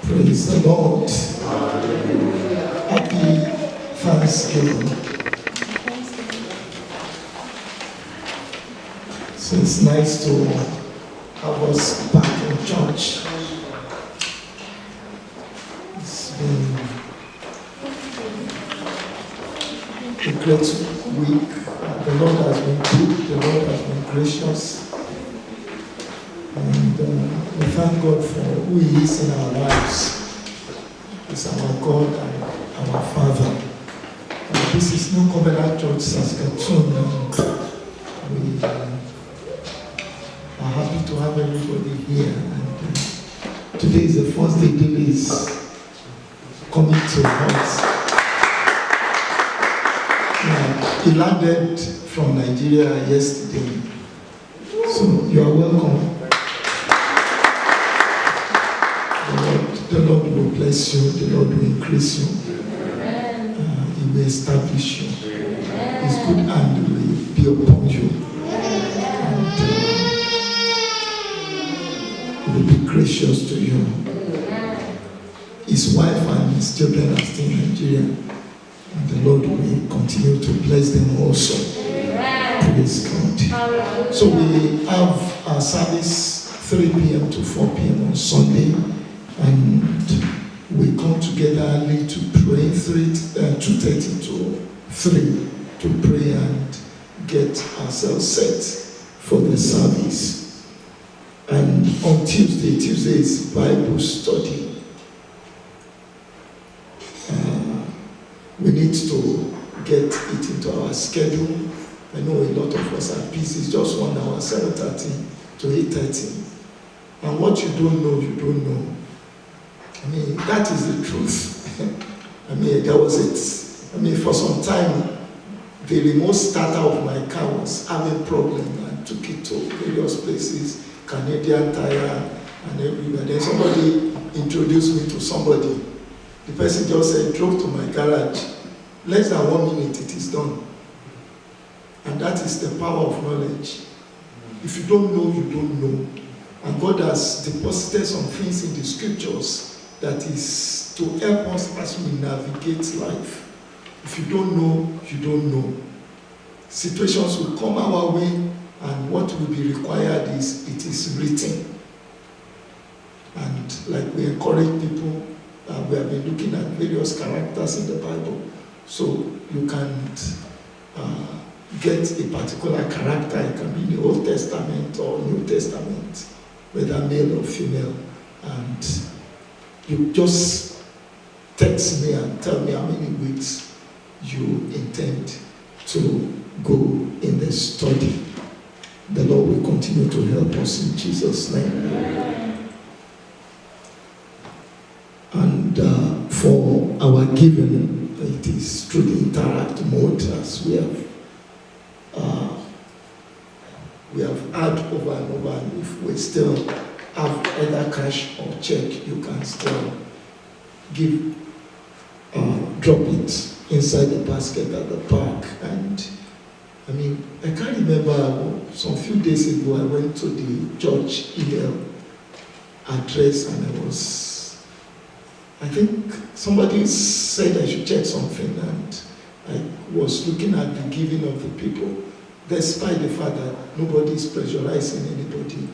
Praise the Lord. Happy Thanksgiving. So it's nice to have us back in church. It's been a great week. The Lord has been good. The Lord has been gracious. And we thank God for who He is in our lives. He's our God and our Father. And this is New Covenant Church, Saskatoon. And we are happy to have everybody here. And today is the first day David is coming to us. He landed from Nigeria yesterday. So you are welcome. The Lord will bless you. The Lord will increase you. He will establish you. His good hand will be upon you. And He will be gracious to you. His wife and his children are still in Nigeria. And the Lord will continue to bless them also. Praise God. So we have our service 3 p.m. to 4 p.m. on Sunday. And we come together early to pray 2:30 to 3 to pray and get ourselves set for the service. And on Tuesday is Bible study. We need to get it into our schedule. I know a lot of us are busy. It's just 1 hour, 7:30 to 8:30. And what you don't know, you don't know. I mean, that is the truth. I mean, there was it. I mean, for some time, the remote starter of my car was having a problem. I took it to various places, Canadian Tire and everywhere. Then somebody introduced me to somebody. The person just said, drove to my garage. Less than 1 minute, it is done. And that is the power of knowledge. If you don't know, you don't know. And God has deposited some things in the scriptures that is to help us as we navigate life. If you don't know, you don't know. Situations will come our way, and what will be required is, it is written. And like we encourage people, we have been looking at various characters in the Bible. So you can't get a particular character. It can be in the Old Testament or New Testament, whether male or female. And you just text me and tell me how many weeks you intend to go in the study. The Lord will continue to help us in Jesus' name. And for our giving, it is through the interact mode, as we have had over and over. And if we still have either cash or check, you can still give, drop it inside the basket at the park. And I mean, I can't remember, some few days ago I went to the church email address, and I think somebody said I should check something, and I was looking at the giving of the people, despite the fact that nobody is pressurizing anybody.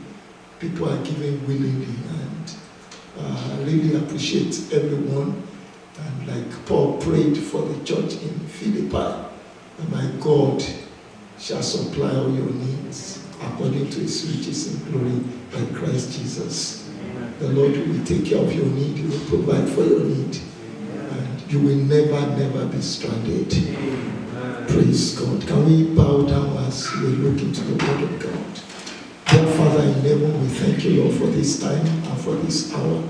People are giving willingly, and I really appreciate everyone. And like Paul prayed for the church in Philippi, and my God shall supply all your needs according to His riches in glory by Christ Jesus. Amen. The Lord will take care of your need. He will provide for your need. Amen. And you will never be stranded. Amen. Praise God. Can we bow down as we look into the Word of God? Dear Father in heaven, we thank you, Lord, for this time and for this hour.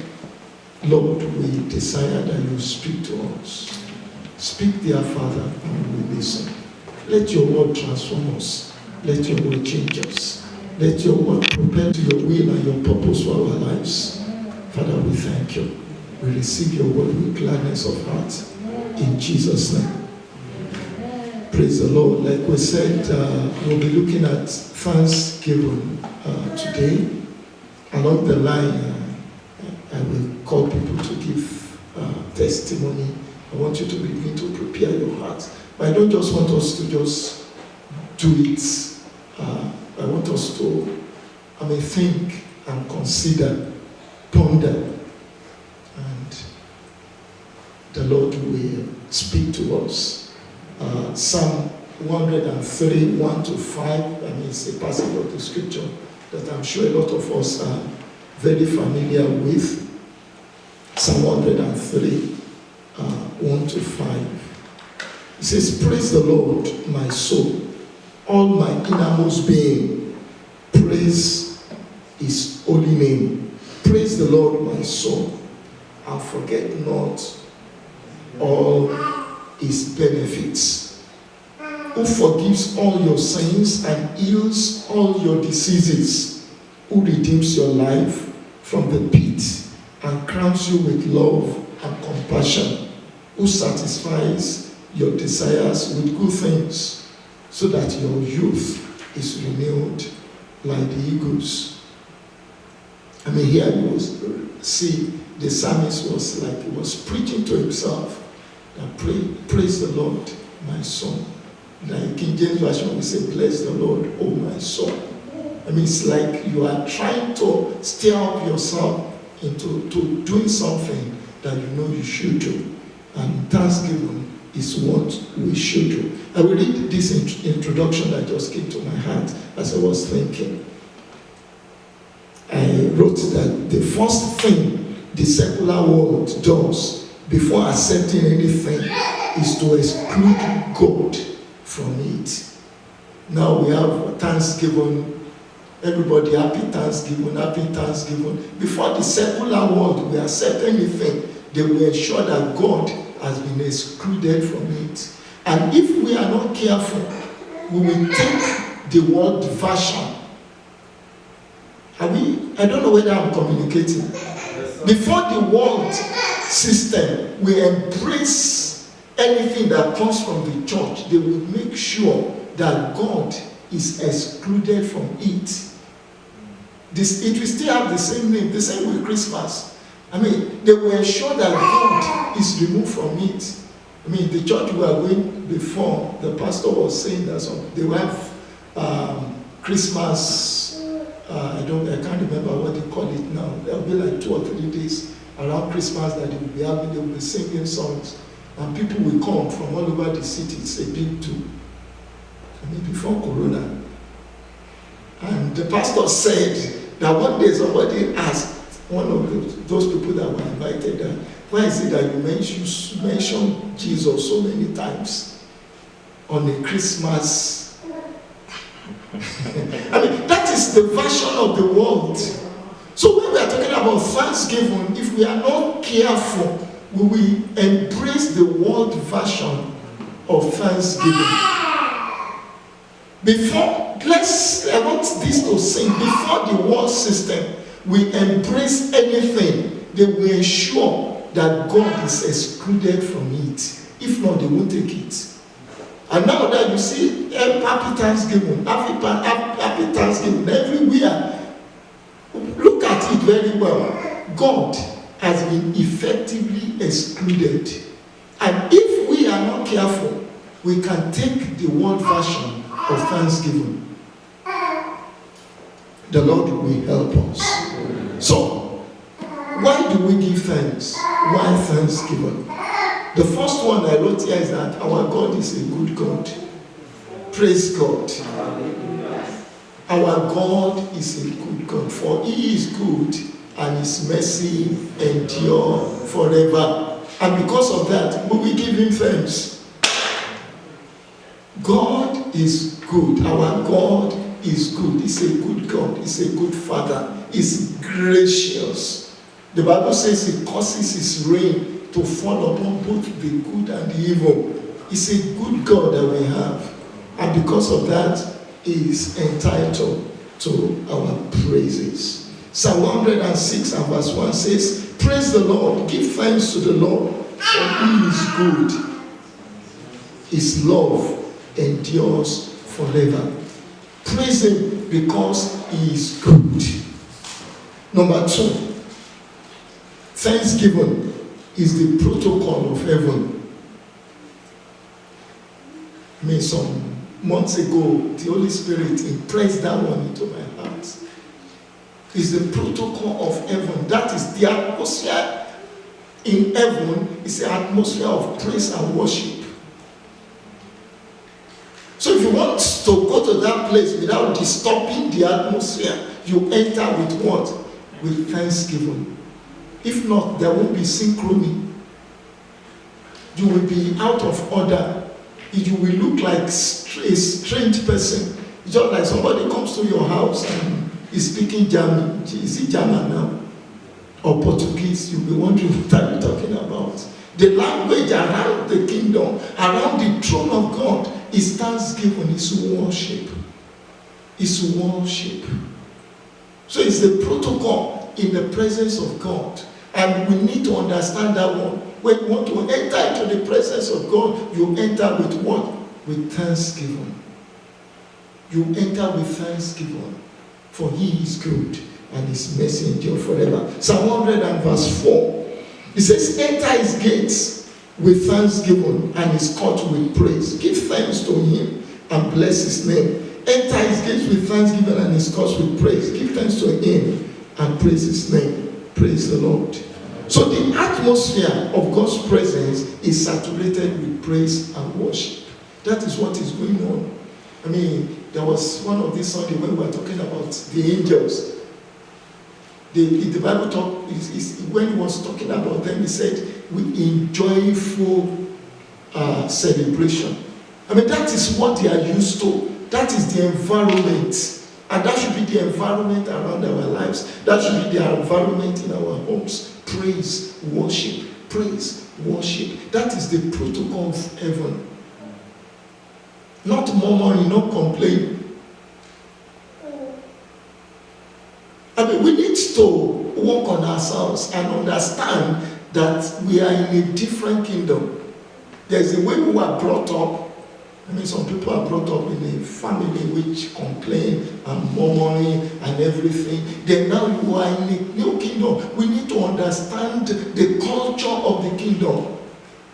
Lord, we desire that you speak to us. Speak, dear Father, and we listen. Let your word transform us. Let your word change us. Let your word propel to your will and your purpose for our lives. Father, we thank you. We receive your word with gladness of heart. In Jesus' name. Praise the Lord. Like we said, we'll be looking at Thanksgiving today. Along the line, I will call people to give testimony. I want you to begin to prepare your heart. But I don't just want us to just do it. I want us to, think and consider, ponder, and the Lord will speak to us. Psalm 103, 1-5, it's a passage of the scripture that I'm sure a lot of us are very familiar with. Psalm 103, 1-5. It says, "Praise the Lord, my soul, all my innermost being, praise his holy name. Praise the Lord, my soul, and forget not all his benefits, who forgives all your sins and heals all your diseases, who redeems your life from the pit and crowns you with love and compassion, who satisfies your desires with good things, so that your youth is renewed like the eagles." Here you will see the psalmist was preaching to himself that praise the Lord, my soul. Like King James Version will say, "Bless the Lord, oh my soul." It's like you are trying to stir up yourself into doing something that you know you should do. And thanksgiving is what we should do. I will read this introduction that just came to my heart as I was thinking. I wrote that the first thing the secular world does before accepting anything is to exclude God from it. Now we have Thanksgiving. Everybody happy Thanksgiving, happy Thanksgiving. Before the secular world will accept anything, they will ensure that God has been excluded from it. And if we are not careful, we will take the world version. I don't know whether I'm communicating. Before the world system will embrace anything that comes from the church, they will make sure that God is excluded from it. It will still have the same name, the same with Christmas. They will ensure that God is removed from it. The church we are going before, the pastor was saying that they will have Christmas, I can't remember what they call it now. There will be like 2 or 3 days around Christmas that they will be singing songs. And people will come from all over the city. It's a big deal. Before Corona. And the pastor said that one day somebody asked one of those people that were invited, why is it that you mention Jesus so many times on a Christmas? That is the version of the world. So when we are talking about Thanksgiving, if we are not careful, we will embrace the world version of Thanksgiving. I want this to sing, before the world system will embrace anything, they will ensure that God is excluded from it. If not, they won't take it. And now that you see happy Thanksgiving, happy Thanksgiving everywhere, look at it very well. God has been effectively excluded. And if we are not careful, we can take the world version of Thanksgiving. The Lord will help us. So, why do we give thanks? Why Thanksgiving? The first one I wrote here is that our God is a good God. Praise God. Our God is a good God, for He is good and His mercy endure forever. And because of that, we will give Him thanks. God is good. Our God is good. He's a good God. He's a good Father. He's gracious. The Bible says He causes His rain to fall upon both the good and the evil. It's a good God that we have. And because of that, He is entitled to our praises. Psalm 106 and verse 1 says, "Praise the Lord, give thanks to the Lord, for He is good. His love endures forever." Praise Him because He is good. Number 2, Thanksgiving is the protocol of heaven. I mean, some months ago, the Holy Spirit impressed that one into my heart. It's the protocol of heaven. That is the atmosphere in heaven. It's the atmosphere of praise and worship. So if you want to go to that place without disturbing the atmosphere, you enter with what? With thanksgiving. If not, there won't be synchrony. You will be out of order. You will look like a strange person. It's just like somebody comes to your house and is speaking German. Is it German now? Or Portuguese? You'll be wondering what are you talking about. The language around the kingdom, around the throne of God, is thanksgiving, is worship. Is worship. So it's the protocol in the presence of God. And we need to understand that one. When you want to enter into the presence of God, you enter with what? With thanksgiving. You enter with thanksgiving. For he is good and his mercy endures forever. Psalm 100 and verse 4. It says, enter his gates with thanksgiving and his courts with praise. Give thanks to him and bless his name. Enter his gates with thanksgiving and his courts with praise. Give thanks to him and praise his name. Praise the Lord. So the atmosphere of God's presence is saturated with praise and worship. That is what is going on. I mean, there was one of these Sunday when we were talking about the angels. The Bible when he was talking about them, he said, in joyful celebration. I mean, that is what they are used to. That is the environment. And that should be the environment around our lives. That should be the environment in our homes. Praise, worship, praise, worship. That is the protocol of heaven. Not murmuring, not complaining. I mean, we need to work on ourselves and understand that we are in a different kingdom. There's a way we were brought up. I mean, some people are brought up in a family which complain and murmuring and everything. Then now you are in a new kingdom. We need to understand the culture of the kingdom.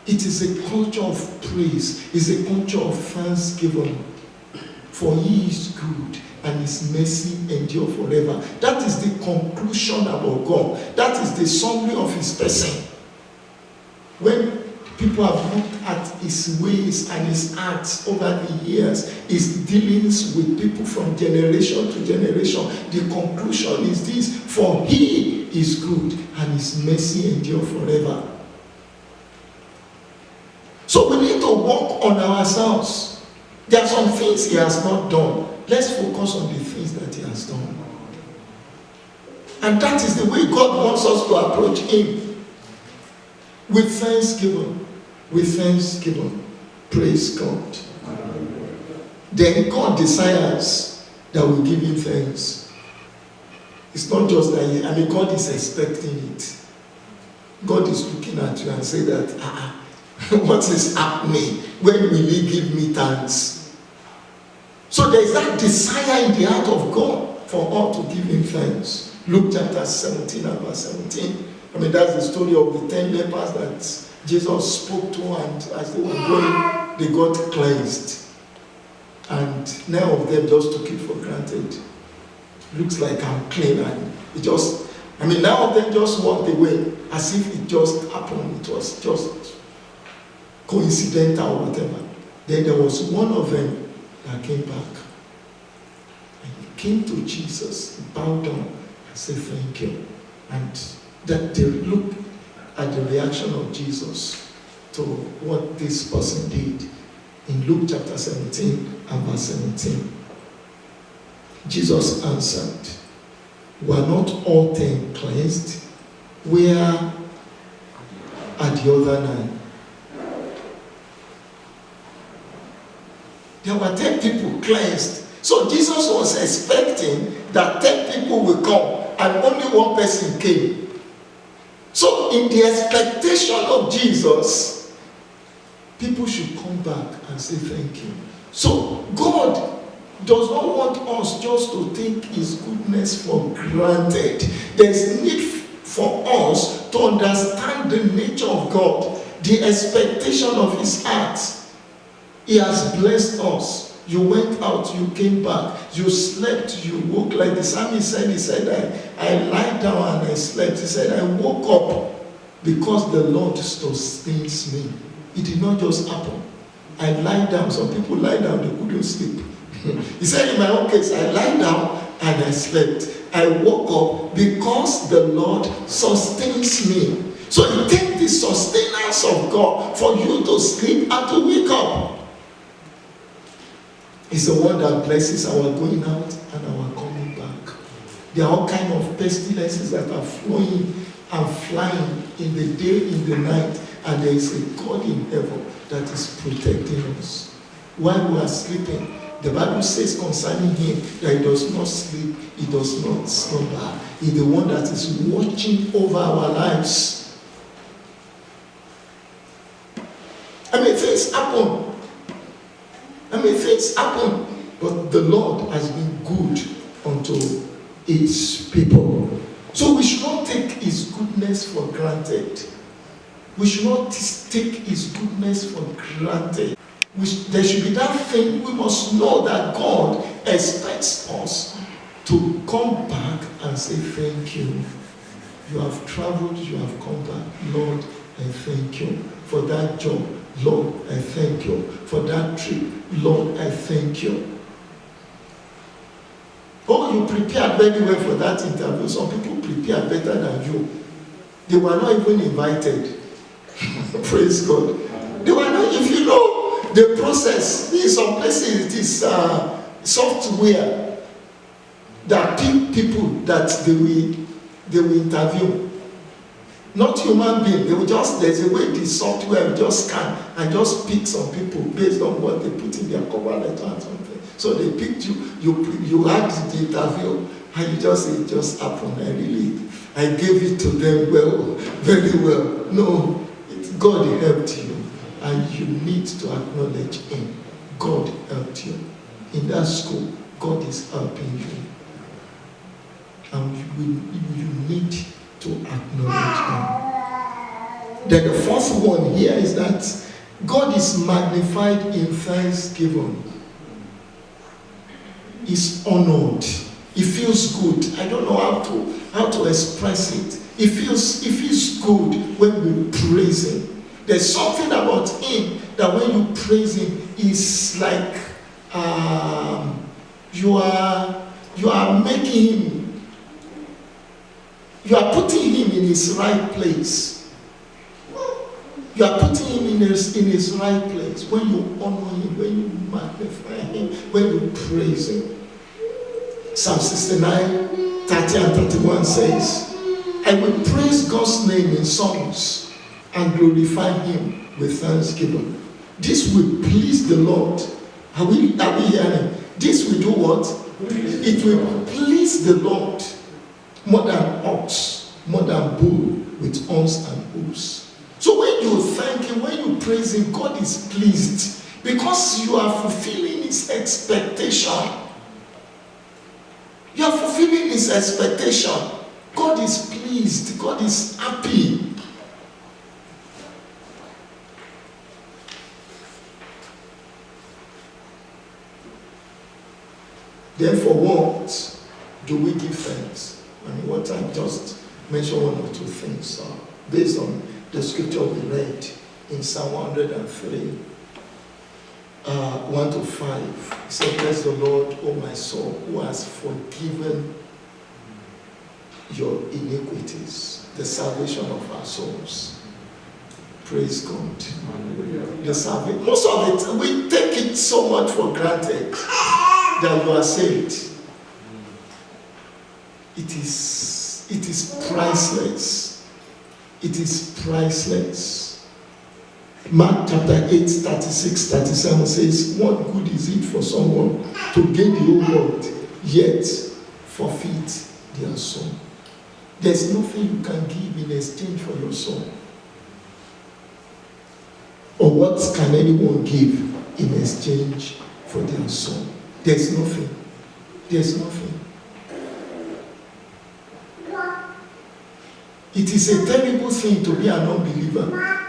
It is a culture of praise. It's a culture of thanksgiving. For he is good and his mercy endure forever. That is the conclusion about God. That is the summary of his person. When people have looked at his ways and his acts over the years, his dealings with people from generation to generation, the conclusion is this: for he is good and his mercy endure forever. So we need to work on ourselves. There are some things he has not done. Let's focus on the things that he has done. And that is the way God wants us to approach him. With thanksgiving. With thanksgiving. Praise God. Then God desires that we give him thanks. It's not just that, God is expecting it. God is looking at you and say that, what is happening? When will he give me thanks? So there is that desire in the heart of God for all to give him thanks. Luke chapter 17 and verse 17. That's the story of the 10 lepers that Jesus spoke to, and as they were going, they got cleansed. And none of them just took it for granted. Looks like I'm clean, and none of them just walked away as if it just happened. It was just coincidental or whatever. Then there was one of them that came back. And he came to Jesus, bowed down, and said, thank you. And that they looked at the reaction of Jesus to what this person did. In Luke chapter 17 and verse 17. Jesus answered, were not all 10 cleansed? Where are the other 9? There were 10 people cleansed. So Jesus was expecting that 10 people will come and only one person came. So in the expectation of Jesus, people should come back and say thank you. So God does not want us just to take his goodness for granted. There's need for us to understand the nature of God, the expectation of his heart. He has blessed us. You went out, you came back, you slept, you woke. Like the psalmist said, I lied down and I slept. He said, I woke up because the Lord sustains me. It did not just happen. I lied down. Some people lie down, they couldn't sleep. He said, in my own case, I lied down and I slept. I woke up because the Lord sustains me. So it takes the sustenance of God for you to sleep and to wake up. It's the one that blesses our going out and our coming back. There are all kinds of pestilences that are flowing and flying in the day, in the night, and there is a God in heaven that is protecting us. While we are sleeping, the Bible says concerning him that he does not sleep, he does not slumber. He's the one that is watching over our lives. Things happen. Things happen. But the Lord has been good unto his people. So we should not take his goodness for granted. We should not take his goodness for granted. There should be that thing. We must know that God expects us to come back and say, thank you. You have traveled, you have come back. Lord, I thank you for that job. Lord, I thank you for that trip. Lord, I thank you. Oh, you prepared very well for that interview. Some people prepared better than you. They were not even invited. Praise God. They were not, if you know the process, in some places it is software that pick people that they will interview. Not human being. They will just, there's a way the software will just scan and just pick some people based on what they put in their cover letter and something. So they picked you, you had the interview, and you just, it just happened. I gave it to them well, very well. No, God helped you, and you need to acknowledge him. God helped you. In that school, God is helping you. And you need to acknowledge him. Then the fourth one here is that God is magnified in thanksgiving. He's honored. It feels good. I don't know how to express it. It feels good when we praise him. There's something about him that when you praise him, it's like you are making him, you are putting him in his right place. You are putting him in his right place. When you honor him, when you magnify him, when you praise him. Psalm 69, 30 and 31 says, I will praise God's name in songs and glorify him with thanksgiving. This will please the Lord. Are we hearing? This will do what? It will please the Lord more than ox, more than bull with horns and hooves. So when you thank him, when you praise him, God is pleased because you are fulfilling his expectation. You are fulfilling his expectation. God is pleased. God is happy. Therefore, what do we give thanks? What I just mentioned one or two things based on the scripture we read in Psalm 103, 1 to 5. It said, bless the Lord, O my soul, who has forgiven your iniquities, the salvation of our souls. Praise God. The salvation, most of it, we take it so much for granted that you are saved. It is priceless. It is priceless. Mark chapter 8, 36, 37 says, what good is it for someone to gain the whole world, yet forfeit their soul? There's nothing you can give in exchange for your soul. Or what can anyone give in exchange for their soul? There's nothing. There's nothing. It is a terrible thing to be an unbeliever.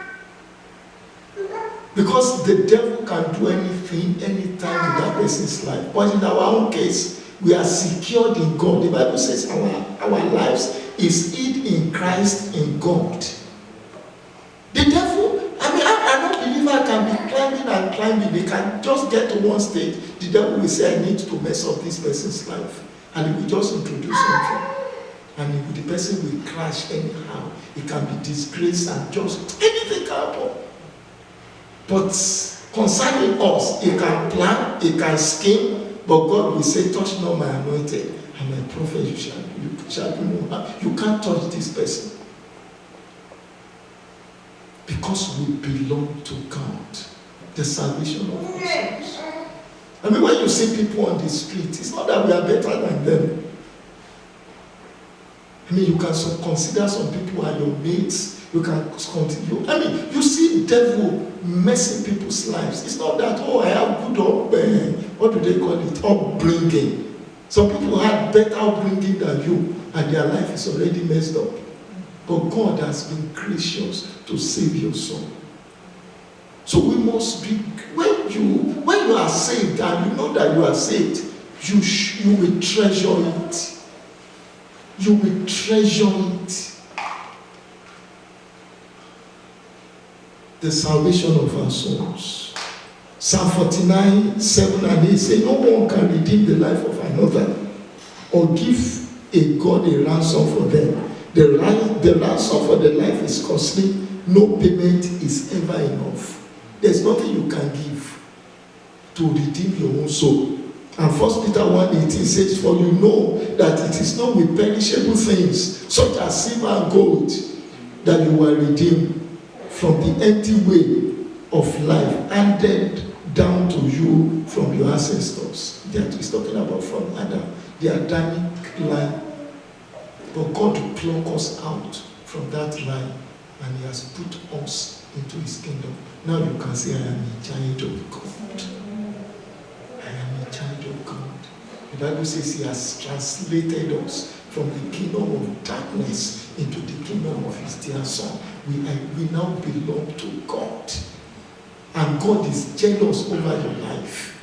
Because the devil can do anything, anytime in that person's life. But in our own case, we are secured in God. The Bible says our lives is hid in Christ in God. The devil, an unbeliever can be climbing and climbing. They can just get to one stage. The devil will say, I need to mess up this person's life. And he will just introduce something. And the person will crash anyhow. It can be disgrace and just anything can happen. But concerning us, he can plan, he can scheme, but God will say, touch not my anointed, and my prophet you shall be no harm. You can't touch this person. Because we belong to God. The salvation of our souls. When you see people on the street, it's not that we are better than them. You can consider some people are your mates. You can continue. You see the devil messing people's lives. It's not that, I have good what do they call it? Upbringing. Some people had better upbringing than you, and their life is already messed up. But God has been gracious to save your soul. So we must be, when you are saved and you know that you are saved, you will treasure it. You will treasure it. The salvation of our souls. Psalm 49, 7 and 8 say, no one can redeem the life of another or give a God a ransom for them. The ransom for the life is costly. No payment is ever enough. There's nothing you can give to redeem your own soul. And 1 Peter 1:18 says, for you know that it is not with perishable things, such as silver and gold, that you were redeemed from the empty way of life handed down to you from your ancestors. That is talking about from Adam, the Adamic line. But God will pluck us out from that line, and He has put us into His kingdom. Now you can say, I am a child of God. I am a child of God. The Bible says He has translated us from the kingdom of darkness into the kingdom of His dear Son. We now belong to God. And God is jealous over your life.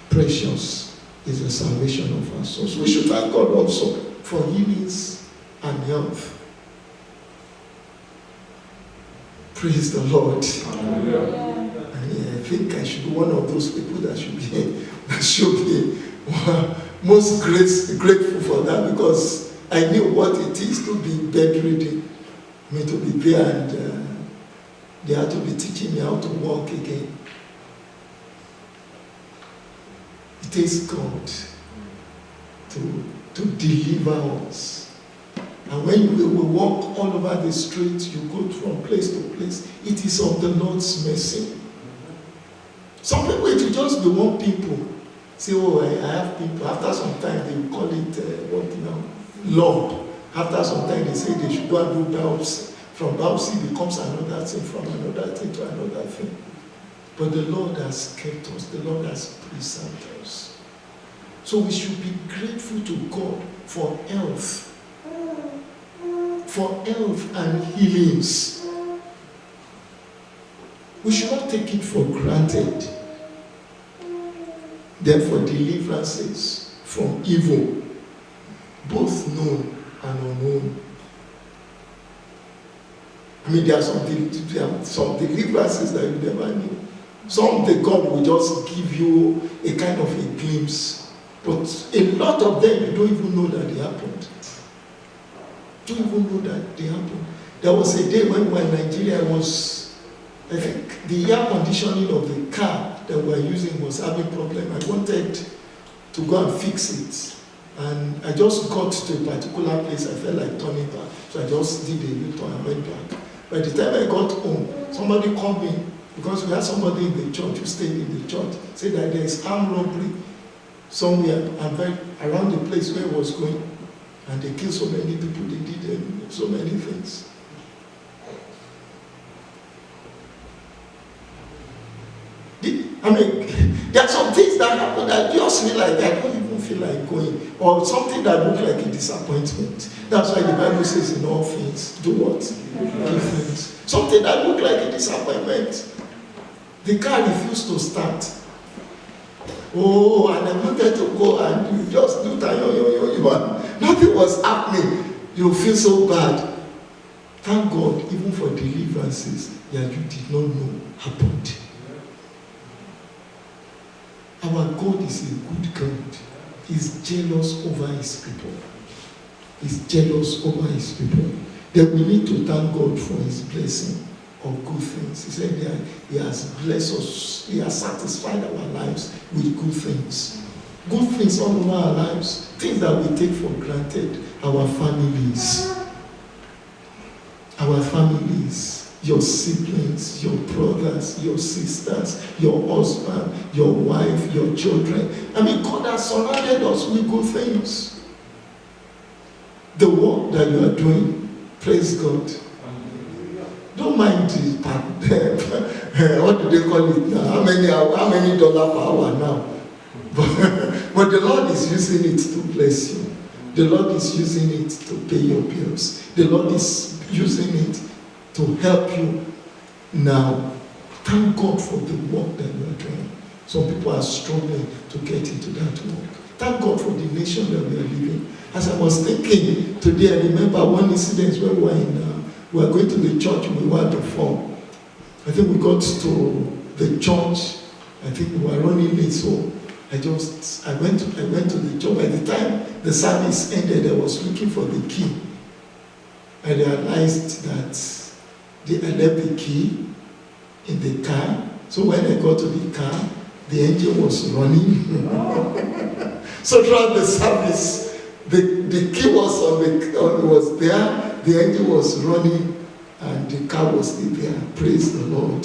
Precious is the salvation of our souls. We should thank God also for healings and health. Praise the Lord. I think I should be one of those people that should be most grateful for that, because I knew what it is to be bedridden. To be there, and they had to be teaching me how to walk again. It is God to deliver us. And when you will walk all over the street, you go from place to place, it is of the Lord's mercy. Some people, it will just be one people. Say, I have people. After some time, they will call it, lump. After some time, they say they should go and do biopsy. From biopsy becomes another thing, from another thing to another thing. But the Lord has kept us. The Lord has preserved us. So we should be grateful to God for health. For health and healings. We should not take it for granted. Therefore, deliverances from evil, both known and unknown. There are some deliverances that you never knew. Some the God will just give you a kind of a glimpse. But a lot of them you don't even know that they happened. Don't even know that they happened. There was a day when we were in Nigeria, I think the air conditioning of the car that we were using was having a problem. I wanted to go and fix it. And I just got to a particular place, I felt like turning back. So I just did a U-turn and went back. By the time I got home, somebody called me, because we had somebody in the church who stayed in the church, said that there is armed robbery somewhere around the place where I was going. And they killed so many people, they did so many things. There are some things that happen that just feel like I don't even feel feel like going, or something that looks like a disappointment. That's why the Bible says in all things, do what? Give thanks. Something that looked like a disappointment. The car refused to start. Oh, and I wanted to go, and you just do that, nothing was happening. You feel so bad. Thank God, even for deliverances that you did not know happened. Our God is a good God. He's jealous over his people. He's jealous over his people. Then we need to thank God for his blessing of good things. He said that he has blessed us. He has satisfied our lives with good things. Good things all over our lives. Things that we take for granted. Our families. Our families. Your siblings, your brothers, your sisters, your husband, your wife, your children. I mean, God has surrounded us with good things. The work that you are doing, praise God. Don't mind what do they call it now? How many dollar per hour now? But the Lord is using it to bless you. The Lord is using it to pay your bills. The Lord is using it to help you now. Thank God for the work that you are doing. Some people are struggling to get into that work. Thank God for the nation that we are living. As I was thinking today, I remember one incident where we were going to the church, we were at the farm. I think we got to the church. I think we were running late, so I went to the church. By the time the service ended, I was looking for the key. I realized that I left the key in the car. So when I got to the car, the engine was running. So throughout the service, the key was there, the engine was running, and the car was still there. Praise the Lord.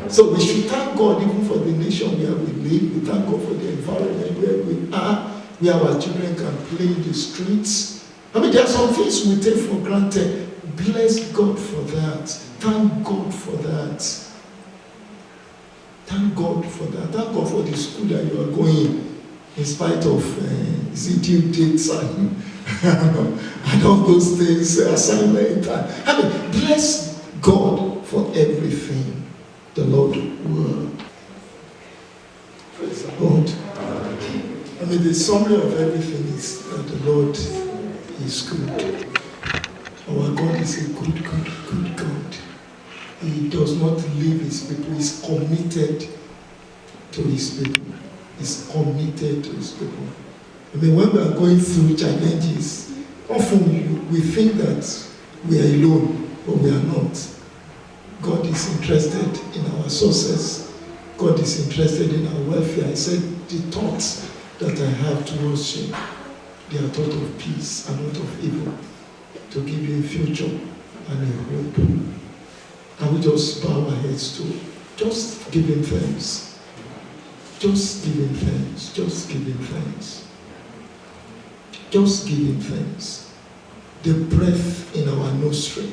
So we should thank God even for the nation where we live. We thank God for the environment where we are, where our children can play in the streets. I mean, there are some things we take for granted. Bless God for that. Thank God for that. Thank God for that. Thank God for the school that you are going in spite of due dates and all those things, assignment. I mean, bless God for everything. The Lord will. Praise the Lord. I mean, the summary of everything is that the Lord is good. Our God is a good God. He does not leave his people. He's committed to his people. He's committed to his people. I mean, when we are going through challenges, often we think that we are alone, but we are not. God is interested in our success. God is interested in our welfare. I said, the thoughts that I have towards you, they are thoughts of peace and not of evil, to give you a future and a hope. And we just bow our heads to just give him thanks. Just give him thanks. Just give him thanks. Just give him thanks. The breath in our nostril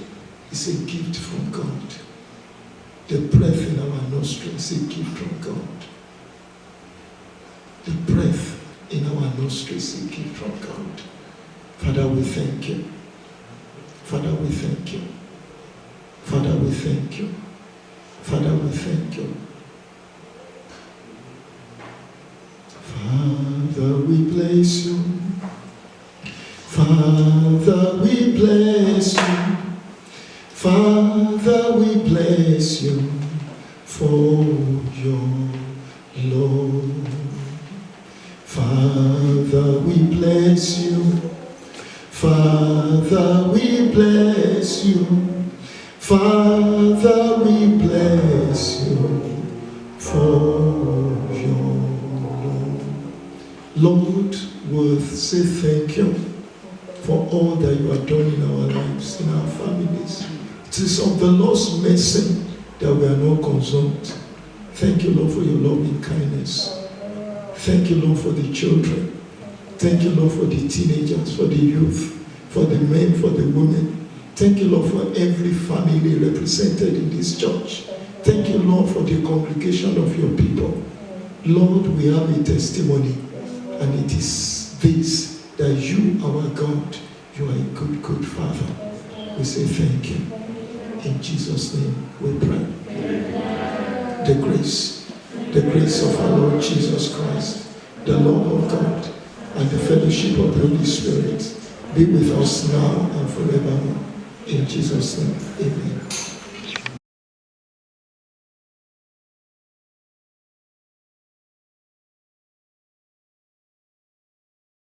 is a gift from God. The breath in our nostril is a gift from God. The breath in our nostril is a gift from God. Father, we thank you. Father, we thank you. Father, we thank you. Father, we thank you. Father, we bless you. Father, we bless you. Father, we bless you for your love. Father, we bless you. Father, we bless you. Father, we bless you for your love. Lord, we say thank you for all that you have done in our lives, in our families. It is of the Lord's mercy that we are not consumed. Thank you, Lord, for your loving kindness. Thank you, Lord, for the children. Thank you, Lord, for the teenagers, for the youth, for the men, for the women. Thank you, Lord, for every family represented in this church. Thank you, Lord, for the congregation of your people. Lord, we have a testimony, and it is this, that you, our God, you are a good, good Father. We say thank you. In Jesus' name we pray. The grace of our Lord Jesus Christ, the love of God, and the fellowship of the Holy Spirit be with us now and forevermore. In Jesus' name, amen.